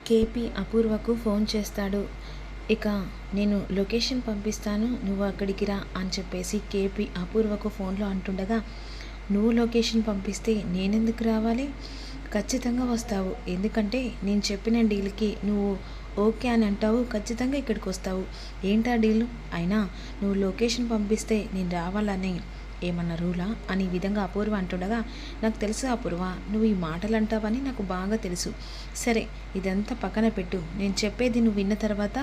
KP అపూర్వకు phone చేస్తాడు. ఇక నేను లొకేషన్ పంపిస్తాను, నువ్వు అక్కడికి రా అని చెప్పేసి కేపీ అపూర్వకు ఫోన్లో అంటుండగా, నువ్వు లొకేషన్ పంపిస్తే నేనెందుకు రావాలి? ఖచ్చితంగా వస్తావు, ఎందుకంటే నేను చెప్పిన డీల్కి నువ్వు ఓకే అని అంటావు, ఖచ్చితంగా ఇక్కడికి వస్తావు. ఏంటా డీలు? అయినా నువ్వు లొకేషన్ పంపిస్తే నేను రావాలని ఏమన్నా రూలా అని ఈ విధంగా అపూర్వ అంటుండగా, నాకు తెలుసు అపూర్వ, నువ్వు ఈ మాటలు అంటావని నాకు బాగా తెలుసు. సరే, ఇదంతా పక్కన పెట్టు. నేను చెప్పేది నువ్వు విన్న తర్వాత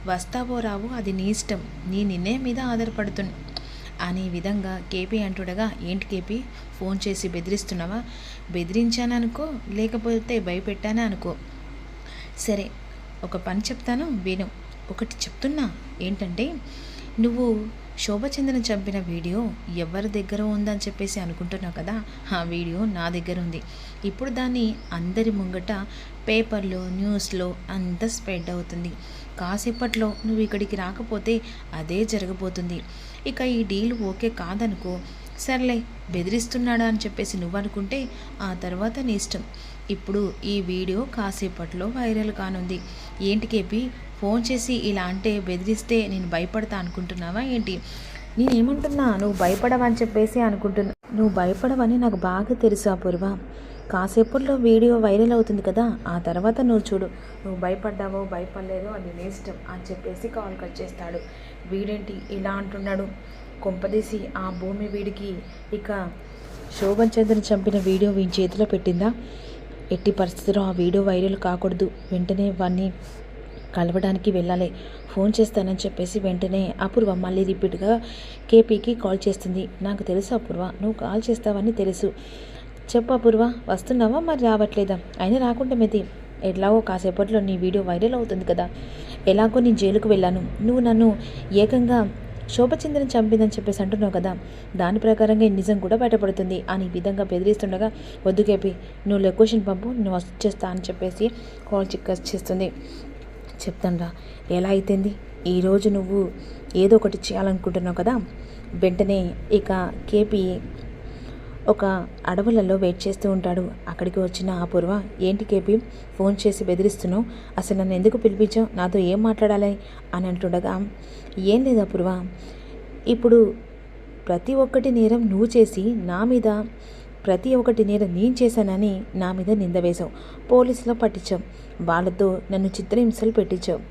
వస్తావో రావో అది నీ ఇష్టం, నీ నిర్ణయం మీద ఆధారపడుతున్నా అనే విధంగా కేపీ అంటుండగా, ఏంటి కేపీ, ఫోన్ చేసి బెదిరిస్తున్నావా? బెదిరించాననుకో, లేకపోతే భయపెట్టానే అనుకో. సరే, ఒక పని చెప్తాను విను. ఒకటి చెప్తున్నా, ఏంటంటే నువ్వు శోభచంద్రని చంపిన వీడియో ఎవరి దగ్గర ఉందని చెప్పేసి అనుకుంటున్నావు కదా, ఆ వీడియో నా దగ్గర ఉంది. ఇప్పుడు దాన్ని అందరి ముంగట పేపర్లో, న్యూస్లో అంతా స్ప్రెడ్ అవుతుంది. కాసేపట్లో నువ్వు ఇక్కడికి రాకపోతే అదే జరగబోతుంది. ఇక ఈ డీల్ ఓకే కాదనుకో, సర్లే బెదిరిస్తున్నాడా అని చెప్పేసి నువ్వు అనుకుంటే ఆ తర్వాత నీ ఇష్టం. ఇప్పుడు ఈ వీడియో కాసేపట్లో వైరల్ కానుంది. ఏంటి కేపీ, ఫోన్ చేసి ఇలా అంటే బెదిరిస్తే నేను భయపడతా అనుకుంటున్నావా ఏంటి? నేనేమంటున్నా, నువ్వు భయపడవని చెప్పేసి అనుకుంటున్నా. నువ్వు భయపడవని నాకు బాగా తెలుసు అపూర్వ. కాసేపట్లో వీడియో వైరల్ అవుతుంది కదా, ఆ తర్వాత నువ్వు చూడు, నువ్వు భయపడ్డావో భయపడలేదో అది నీ ఇష్టం అని చెప్పేసి కాల్ కట్ చేస్తాడు. వీడేంటి ఇలా అంటున్నాడు? కొంపదీసి ఆ భూమి వీడికి ఇక శోభన్ చంద్రని చంపిన వీడియో వీని చేతిలో పెట్టిందా? ఎట్టి పరిస్థితిలో ఆ వీడియో వైరల్ కాకూడదు. వెంటనే వాడిని కలవడానికి వెళ్ళాలి. ఫోన్ చేస్తానని చెప్పేసి వెంటనే అపూర్వ మళ్ళీ రిపీట్గా కేపీకి కాల్ చేస్తుంది. నాకు తెలుసు అపూర్వ, నువ్వు కాల్ చేస్తావని తెలుసు. చెప్పు అపూర్వ, వస్తున్నావా మరి రావట్లేదా? అయినా రాకుండా మెది, ఎట్లాగో కాసేపట్లో నీ వీడియో వైరల్ అవుతుంది కదా. ఎలాగో నేను జైలుకు వెళ్ళాను, నువ్వు నన్ను ఏకంగా శోభచంద్రని చంపిందని చెప్పేసి అంటున్నావు కదా, దాని ప్రకారంగా నిజం కూడా బయటపడుతుంది అని విధంగా బెదిరిస్తుండగా, వద్దు కేపీ, నువ్వు లొకేషన్ పంపు, నువ్వు వచ్చేస్తా అని చెప్పేసి కాల్ చేస్తుంది. చెప్తానురా ఎలా అయితేంది, ఈరోజు నువ్వు ఏదో ఒకటి చేయాలనుకుంటున్నావు కదా. వెంటనే ఇక కేపీ ఒక అడవులలో వెయిట్ చేస్తూ ఉంటాడు. అక్కడికి వచ్చిన అపూర్వ, ఏంటి కేపీ, ఫోన్ చేసి బెదిరిస్తున్నావు? అసలు నన్ను ఎందుకు పిలిపించావు? నాతో ఏం మాట్లాడాలి అని అంటుండగా, ఏం లేదు అపూర్వ, ఇప్పుడు ప్రతి ఒక్కటి నేరం నువ్వు చేసి నా మీద, ప్రతి ఒక్కటి నేరం నేను చేశానని నా మీద నింద వేశావు, పోలీసులో పట్టించావు, వాళ్ళతో నన్ను చిత్రహింసలు పెట్టించావు.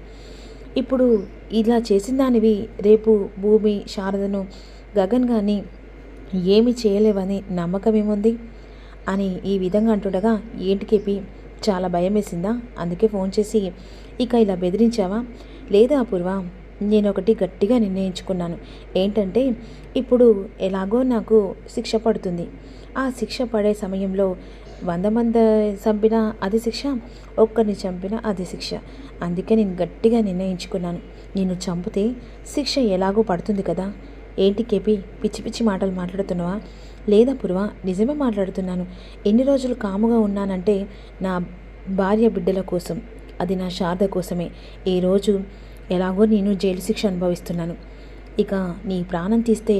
ఇప్పుడు ఇలా చేసిన దానివి రేపు భూమి, శారదను, గగన్ కానీ ఏమి చేయలేవని నమ్మకం ఏముంది అని ఈ విధంగా అంటుండగా, ఏంటి కేపీ, చాలా భయం వేసిందా? అందుకే ఫోన్ చేసి ఇక ఇలా బెదిరించావా? లేదా అపూర్వ, నేను ఒకటి గట్టిగా నిర్ణయించుకున్నాను. ఏంటంటే ఇప్పుడు ఎలాగో నాకు శిక్ష పడుతుంది. ఆ శిక్ష పడే సమయంలో 100 మంది చంపినా అది శిక్ష, ఒక్కరిని చంపినా అది శిక్ష. అందుకే నేను గట్టిగా నిర్ణయించుకున్నాను, నేను చంపితే శిక్ష ఎలాగో పడుతుంది కదా. ఏంటి కేపీ, పిచ్చి పిచ్చి మాటలు మాట్లాడుతున్నావా? లేదా పూర్వ, నిజమే మాట్లాడుతున్నాను. ఎన్ని రోజులు కాముగా ఉన్నానంటే నా భార్య బిడ్డల కోసం, అది నా శారద కోసమే. ఈరోజు ఎలాగో నేను జైలు శిక్ష అనుభవిస్తున్నాను. ఇక నీ ప్రాణం తీస్తే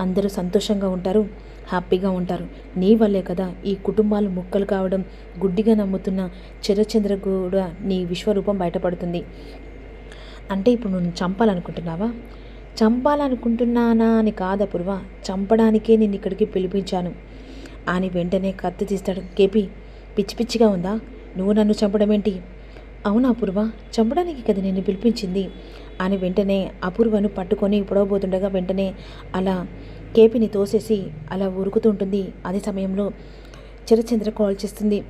అందరూ సంతోషంగా ఉంటారు, హ్యాపీగా ఉంటారు. నీ వల్లే కదా ఈ కుటుంబాలు ముక్కలు కావడం, గుడ్డిగా నమ్ముతున్న చరచంద్ర కూడా నీ విశ్వరూపం బయటపడుతుంది. అంటే ఇప్పుడు నువ్వు చంపాలనుకుంటున్నావా? చంపాలనుకుంటున్నానా అని కాదు అపూర్వ, చంపడానికే నేను ఇక్కడికి పిలిపించాను అని వెంటనే కత్తి తీస్తాడు. కేపీ, పిచ్చి పిచ్చిగా ఉందా? నువ్వు నన్ను చంపడం ఏంటి? అవునా అపూర్వ, చంపడానికి కదా నేను పిలిపించింది అని వెంటనే అపూర్వను పట్టుకొని పొడవబోతుండగా వెంటనే అలా కేపీని తోసేసి అలా ఉరుకుతుంటుంది. అదే సమయంలో చరచంద్ర కాల్ చేస్తుంది.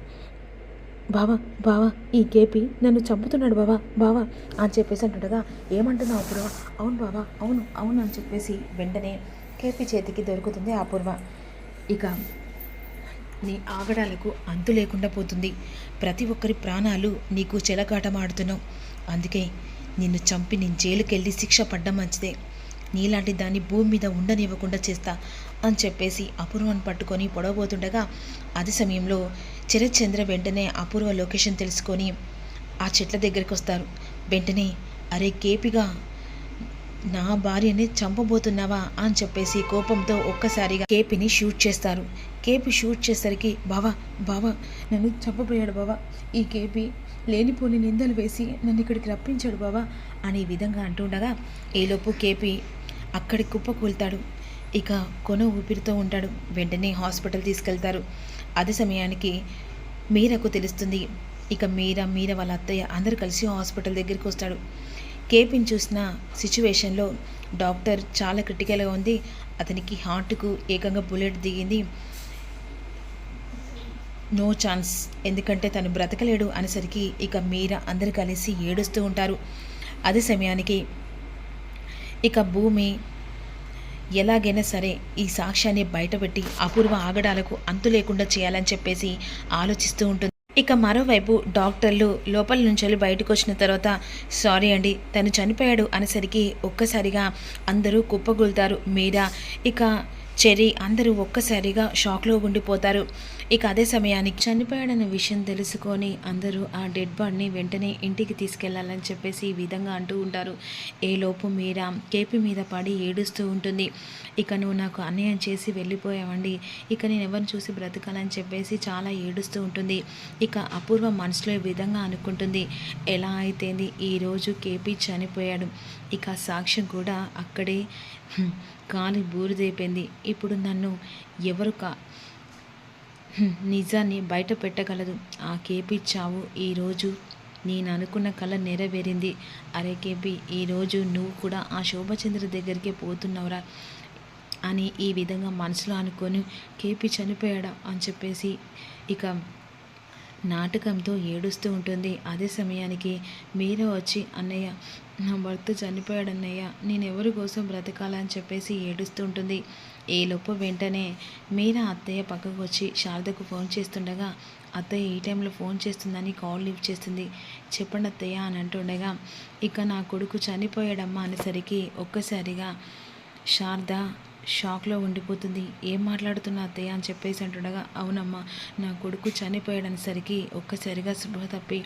బావా బావా, ఈ కేపీ నన్ను చంపుతున్నాడు బావా బావా అని చెప్పేసి అంటుండగా, ఏమంటున్నావు అపూర్వ? అవును బావా, అవును అవును అని చెప్పేసి వెంటనే కేపీ చేతికి దొరుకుతుంది అపూర్వ. ఇక నీ ఆగడాలకు అంతు లేకుండా పోతుంది. ప్రతి ఒక్కరి ప్రాణాలు నీకు చెలగాటమాడుతున్నావు. అందుకే నిన్ను చంపి నేను జైలుకెళ్ళి శిక్ష పడ్డం మంచిదే. నీలాంటి దాన్ని భూమి మీద ఉండనివ్వకుండా చేస్తా అని చెప్పేసి అపూర్వను పట్టుకొని పొడవబోతుండగా అదే సమయంలో చరచంద్ర వెంటనే అపూర్వ లొకేషన్ తెలుసుకొని ఆ చెట్ల దగ్గరికి వస్తారు. వెంటనే, అరే కేపీగా, నా భార్యని చంపబోతున్నావా అని చెప్పేసి కోపంతో ఒక్కసారిగా కేపీని షూట్ చేస్తారు. కేపీ షూట్ చేసరికి, బావా బావా, నన్ను చంపబోయాడు బావా, ఈ కేపీ లేనిపోని నిందలు వేసి నన్ను ఇక్కడికి రప్పించాడు బావా అనే విధంగా అంటుండగా ఈలోపు కేపీ అక్కడి కుప్పకూలుతాడు. ఇక కొన ఊపిరితో ఉంటాడు. వెంటనే హాస్పిటల్ తీసుకెళ్తారు. అదే సమయానికి మీరకు తెలుస్తుంది. ఇక మీర వాళ్ళ అత్తయ్య అందరూ కలిసి హాస్పిటల్ దగ్గరికి వస్తాడు. కేపీని చూసిన సిచ్యువేషన్లో డాక్టర్ చాలా క్రిటికల్గా ఉంది. అతనికి హార్ట్కు ఏకంగా బుల్లెట్ దిగింది. నో ఛాన్స్, ఎందుకంటే తను బ్రతకలేడు అనేసరికి ఇక మీర అందరు కలిసి ఏడుస్తూ ఉంటారు. అదే సమయానికి ఇక భూమి ఎలాగైనా సరే ఈ సాక్ష్యాన్ని బయటపెట్టి అపూర్వ ఆగడాలకు అంతు లేకుండా చేయాలని చెప్పేసి ఆలోచిస్తూ ఉంటుంది. ఇక మరోవైపు డాక్టర్లు లోపల నుంచి బయటకు వచ్చిన తర్వాత సారీ అండి తను చనిపోయాడు అనేసరికి ఒక్కసారిగా అందరూ కుప్పగొలుతారు. మీరా ఇక చెర్రీ అందరూ ఒక్కసారిగా షాక్లో ఉండిపోతారు. ఇక అదే సమయానికి చనిపోయాడన్న విషయం తెలుసుకొని అందరూ ఆ డెడ్ బాడీని వెంటనే ఇంటికి తీసుకెళ్లాలని చెప్పేసి ఈ విధంగా అంటూ ఉంటారు. ఏలోపు మీరా కేపీ మీద పడి ఏడుస్తూ ఉంటుంది. ఇక నువ్వు నాకు అన్యాయం చేసి వెళ్ళిపోయావండి, ఇక నేను ఎవరిని చూసి బ్రతకాలని చెప్పేసి చాలా ఏడుస్తూ ఉంటుంది. ఇక అపూర్వ మనసులో ఈ విధంగా అనుకుంటుంది, ఎలా అయితేంది ఈరోజు కేపీ చనిపోయాడు, ఇక సాక్ష్యం కూడా అక్కడే కాలి బూరిదైపోయింది. ఇప్పుడు నన్ను ఎవరు నిజాన్ని బయట పెట్టగలదు. ఆ కేపీ చావు ఈరోజు నేను అనుకున్న కళ నెరవేరింది. అరే కేపీ, ఈరోజు నువ్వు కూడా ఆ శోభచంద్ర దగ్గరికి పోతున్నావురా అని ఈ విధంగా మనసులో అనుకొని కేపీ చనిపోయాడా అని చెప్పేసి ఇక నాటకంతో ఏడుస్తూ ఉంటుంది. అదే సమయానికి మీరా వచ్చి అన్నయ్య నా భర్త చనిపోయాడన్నయ్య, నేను ఎవరి కోసం బ్రతకాలని చెప్పేసి ఏడుస్తూ ఉంటుంది. ఈలోపు వెంటనే మీరా అత్తయ్య పక్కకు వచ్చి శారదకు ఫోన్ చేస్తుండగా అత్తయ్య ఈ టైంలో ఫోన్ చేస్తుందని కాల్ లిఫ్ట్ చేస్తుంది. చెప్పండి అత్తయ్య అని అంటుండగా ఇక నా కొడుకు చనిపోయాడమ్మా అనేసరికి ఒక్కసారిగా శారద షాక్లో ఉండిపోతుంది. ఏం మాట్లాడుతున్నా అత్తయ్య అని చెప్పేసి అంటుండగా అవునమ్మా నా కొడుకు చనిపోయాడనేసరికి ఒక్కసారిగా స్పృహ తప్పి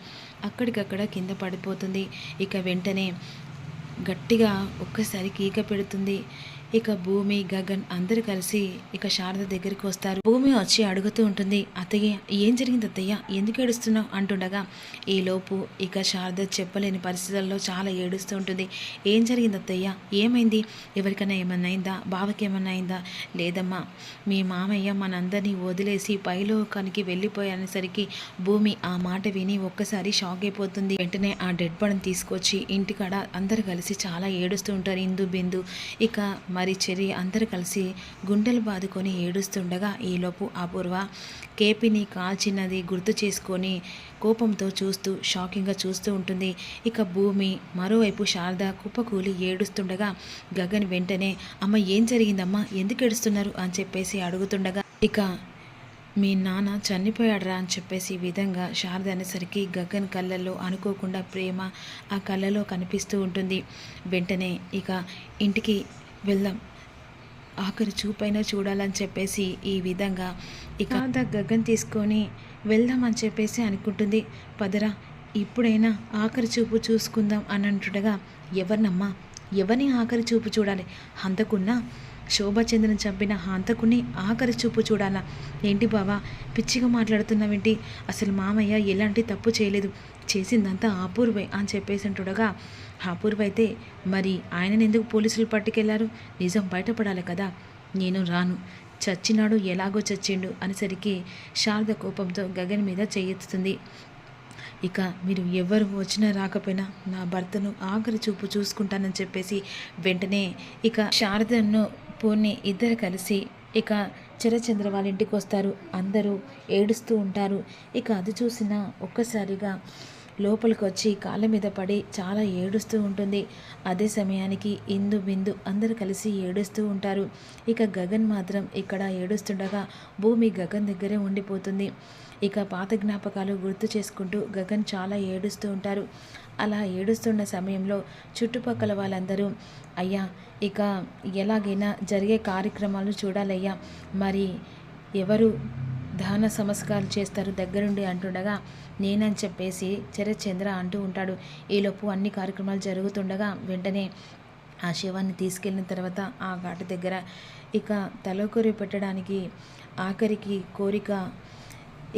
అక్కడికక్కడ కింద పడిపోతుంది. ఇక వెంటనే గట్టిగా ఒక్కసారి కీక పెడుతుంది. ఇక భూమి గగన్ అందరు కలిసి ఇక శారద దగ్గరికి వస్తారు. భూమి వచ్చి అడుగుతూ ఉంటుంది, అత్తయ్య ఏం జరిగింది అత్తయ్య, ఎందుకు ఏడుస్తున్నావు అంటుండగా ఈలోపు ఇక శారద చెప్పలేని పరిస్థితుల్లో చాలా ఏడుస్తూ ఉంటుంది. ఏం జరిగింది అత్తయ్య, ఏమైంది, ఎవరికైనా ఏమన్నా అయిందా, బావకి ఏమన్నా అయిందా? లేదమ్మా, మీ మామయ్య మనందరినీ వదిలేసి పైలోకానికి వెళ్ళిపోయేసరికి భూమి ఆ మాట విని ఒక్కసారి షాక్ అయిపోతుంది. వెంటనే ఆ డెడ్ బాడీని తీసుకొచ్చి ఇంటికాడ అందరు కలిసి చాలా ఏడుస్తూ ఉంటారు. ఇందు బిందు ఇక మరి చెర్రీ అందరూ కలిసి గుండెలు బాదుకొని ఏడుస్తుండగా ఈలోపు అపూర్వ కేపీని కాల్చినది గుర్తు చేసుకొని కోపంతో చూస్తూ షాకింగ్గా చూస్తూ ఉంటుంది. ఇక భూమి మరోవైపు శారద కుప్పకూలి ఏడుస్తుండగా గగన్ వెంటనే అమ్మ ఏం జరిగిందమ్మా, ఎందుకు ఏడుస్తున్నారు అని చెప్పేసి అడుగుతుండగా ఇక మీ నాన్న చనిపోయాడరా అని చెప్పేసి ఈ విధంగా శారద అనేసరికి గగన్ కళ్ళల్లో అనుకోకుండా ప్రేమ ఆ కళ్ళలో కనిపిస్తూ ఉంటుంది. వెంటనే ఇక ఇంటికి వెళ్దాం, ఆఖరి చూపైనా చూడాలని చెప్పేసి ఈ విధంగా ఇక గగన్ తీసుకొని వెళ్దామని చెప్పేసి అనుకుంటుంది. పదరా ఇప్పుడైనా ఆఖరి చూపు చూసుకుందాం అని అంటుండగా ఎవరినమ్మా, ఎవరిని ఆఖరి చూపు చూడాలి, హంతకున్నా శోభచంద్రని చంపిన హంతకుని ఆఖరి చూపు చూడాలా ఏంటి బావా, పిచ్చిగా మాట్లాడుతున్నావేంటి, అసలు మామయ్య ఎలాంటి తప్పు చేయలేదు, చేసిందంతా అపూర్వే అని చెప్పేసి అంటుండగా అపూర్వ అయితే మరి ఆయనని ఎందుకు పోలీసులు పట్టుకెళ్లారు, నిజం బయటపడాలి కదా, నేను రాను, చచ్చినాడు ఎలాగో చచ్చిండు అనేసరికి శారద కోపంతో గగన్ మీద చెయ్యెత్తుతుంది. ఇక మీరు ఎవరు వచ్చినా రాకపోయినా నా భర్తను ఆఖరి చూపు చూసుకుంటానని చెప్పేసి వెంటనే ఇక శారదను పూర్ణి ఇద్దరు కలిసి ఇక చరచంద్ర వాళ్ళ ఇంటికి వస్తారు. అందరూ ఏడుస్తూ ఉంటారు. ఇక అది చూసిన ఒక్కసారిగా లోపలికి వచ్చి కాళ్ళ మీద పడి చాలా ఏడుస్తూ ఉంటుంది. అదే సమయానికి ఇందు బిందు అందరు కలిసి ఏడుస్తూ ఉంటారు. ఇక గగన్ మాత్రం ఇక్కడ ఏడుస్తుండగా భూమి గగన్ దగ్గరే ఉండిపోతుంది. ఇక పాత జ్ఞాపకాలు గుర్తు చేసుకుంటూ గగన్ చాలా ఏడుస్తూ ఉంటారు. అలా ఏడుస్తున్న సమయంలో చుట్టుపక్కల వాళ్ళందరూ అయ్యా ఇక ఎలాగైనా జరిగే కార్యక్రమాలు చూడాలయ్యా, మరి ఎవరు దహన సంస్కారాలు చేస్తారు దగ్గరుండి అంటుండగా నేనని చెప్పేసి చరచంద్ర అంటూ ఉంటాడు. ఈలోపు అన్ని కార్యక్రమాలు జరుగుతుండగా వెంటనే ఆ శవాన్ని తీసుకెళ్ళిన తర్వాత ఆ ఘాటు దగ్గర ఇక తలకొరి పెట్టడానికి ఆఖరికి కోరిక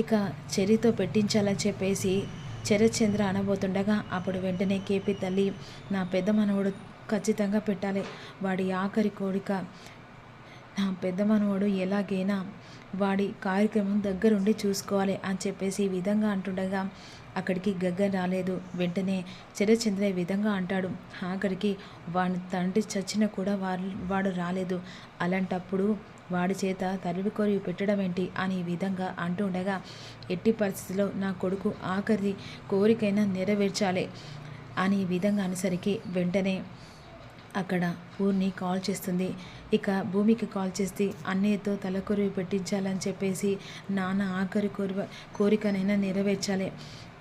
ఇక చెర్రీతో పెట్టించాలని చెప్పేసి శరత్చంద్ర అనబోతుండగా అప్పుడు వెంటనే కేపీ తల్లి, నా పెద్ద మనవడు ఖచ్చితంగా పెట్టాలి, వాడి ఆఖరి కోరిక, నా పెద్ద మనవడు ఎలాగైనా వాడి కార్యక్రమం దగ్గరుండి చూసుకోవాలి అని చెప్పేసి ఈ విధంగా అంటుండగా అక్కడికి గగ్గన్ రాలేదు. వెంటనే శరత్చంద్ర ఈ విధంగా అంటాడు, ఆఖరికి వాడి తండ్రి చచ్చినా కూడా వాడు రాలేదు, అలాంటప్పుడు వాడి చేత తరివి కొరివి పెట్టడం ఏంటి అని ఈ విధంగా అంటుండగా, ఎట్టి పరిస్థితిలో నా కొడుకు ఆఖరి కోరికైనా నెరవేర్చాలి అని ఈ విధంగా అనేసరికి వెంటనే అక్కడ పూర్ణి కాల్ చేస్తుంది. ఇక భూమికి కాల్ చేసి అన్నయ్యతో తలకొరివి పెట్టించాలని చెప్పేసి నాన్న ఆఖరి కోరికనైనా నెరవేర్చాలి,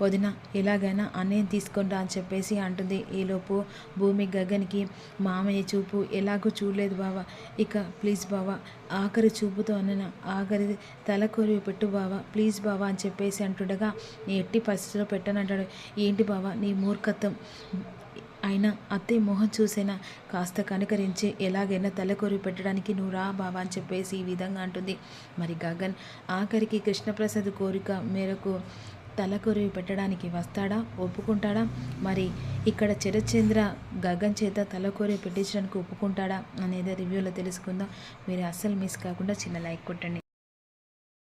వదిన ఎలాగైనా అన్నయ్యం తీసుకొని రా అని చెప్పేసి అంటుంది. ఈలోపు భూమి గగన్కి, మామయ్య చూపు ఎలాగో చూడలేదు బావా, ఇక ప్లీజ్ బావా ఆఖరి చూపుతో అన్న ఆఖరి తలకొరివి పెట్టు బావా, ప్లీజ్ బావా అని చెప్పేసి అంటుండగా, నీ ఎట్టి పరిస్థితిలో పెట్టనంటాడు. ఏంటి బావా నీ మూర్ఖత్వం, అయినా అత్తయ్య మొహం చూసేనా కాస్త కనికరించి ఎలాగైనా తలకొరి పెట్టడానికి నువ్వు రా బావా అని చెప్పేసి ఈ విధంగా అంటుంది. మరి గగన్ ఆఖరికి కృష్ణప్రసాద్ కోరిక మేరకు తలకొరివి పెట్టడానికి వస్తాడా, ఒప్పుకుంటాడా? మరి ఇక్కడ శరత్చంద్ర గగన్ చేత తలకొరివి పెట్టించడానికి ఒప్పుకుంటాడా అనేది రివ్యూలో తెలుసుకుందాం. మీరు అస్సలు మిస్ కాకుండా చిన్న లైక్ కొట్టండి.